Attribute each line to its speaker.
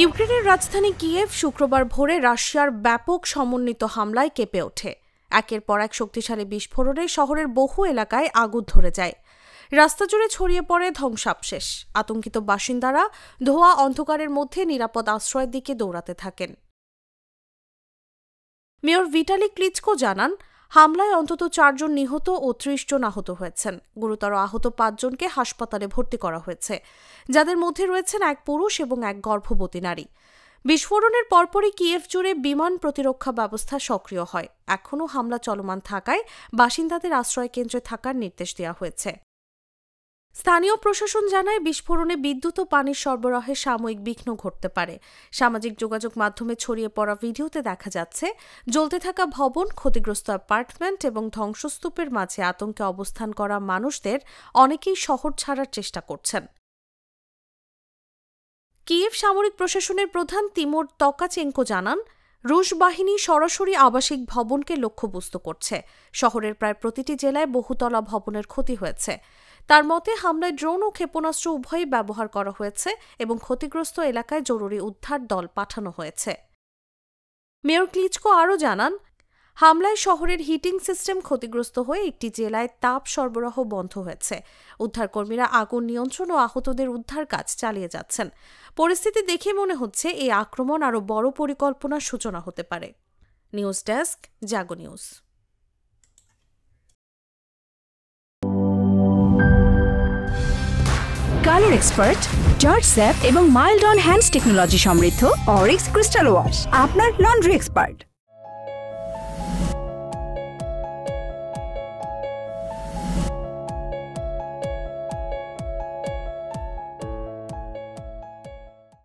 Speaker 1: ইউক্রেনের রাজধানী কিয়েভ শুক্রবার ভোরে রাশিয়ার ব্যাপক সমন্বিত হামলায় কেঁপে ওঠে। একের পর এক শক্তিশালী বিস্ফোরণে শহরের বহু এলাকায় আগুন ধরে যায়। রাস্তা জুড়ে ছড়িয়ে পড়ে ধ্বংসাবশেষ। আতঙ্কিত বাসিন্দারা ধোঁয়া অন্ধকারের মধ্যে নিরাপদ আশ্রয়ের দিকে দৌড়াতে থাকেন। মেয়র ভিটালি ক্লিচকো জানান, হামলায় অন্তত 4 জন নিহত ও 30 জন আহত হয়েছেন। গুরুতর আহত 5 জনকে হাসপাতালে ভর্তি করা হয়েছে, যাদের মধ্যে রয়েছেন এক পুরুষ এবং এক গর্ভবতী নারী। বিস্ফোরণের পরপরই কিয়েভ জুড়ে বিমান প্রতিরক্ষা ব্যবস্থা সক্রিয় হয়। এখনও হামলা চলমান থাকায় বাসিন্দাদের আশ্রয় কেন্দ্রে থাকার নির্দেশ দেওয়া হয়েছে। স্থানীয় প্রশাসন জানায়, বিস্ফোরণে বিদ্যুৎ ও পানির সরবরাহে সাময়িক বিঘ্ন ঘটতে পারে। সামাজিক যোগাযোগ মাধ্যমে ছড়িয়ে পড়া ভিডিওতে দেখা যাচ্ছে, জ্বলতে থাকা ভবন, ক্ষতিগ্রস্ত অ্যাপার্টমেন্ট এবং ধ্বংসস্তূপের মাঝে আতঙ্কে অবস্থান করা মানুষদের অনেকেই শহর ছাড়ার চেষ্টা করছেন। কিয়েভ সামরিক প্রশাসনের প্রধান তিমোর তকাচেঙ্কো জানান, রুশ বাহিনী সরাসরি আবাসিক ভবনকে লক্ষ্যবস্তু করছে। শহরের প্রায় প্রতিটি জেলায় বহুতলা ভবনের ক্ষতি হয়েছে। তার মতে, হামলায় ড্রোন ও ক্ষেপণাস্ত্র উভয়ই ব্যবহার করা হয়েছে এবং ক্ষতিগ্রস্ত এলাকায় জরুরি উদ্ধার দল পাঠানো হয়েছে। মেয়র ক্লিচকো আরও জানান, হামলায় শহরের হিটিং সিস্টেম ক্ষতিগ্রস্ত হয়ে একটি জেলায় তাপ সরবরাহ বন্ধ হয়েছে। উদ্ধারকর্মীরা আগুন নিয়ন্ত্রণ ও আহতদের উদ্ধার কাজ চালিয়ে যাচ্ছেন। পরিস্থিতি দেখে মনে হচ্ছে এই আক্রমণ আরও বড় পরিকল্পনার সূচনা হতে পারে। News desk, Jago News.
Speaker 2: Colour expert, George স্যাপ এবং মাইল্ড অন হ্যান্ডস টেকনোলজি সমৃদ্ধ অরিক্স ক্রিস্টাল ওয়াশ আপনার লন্ড্রি এক্সপার্ট।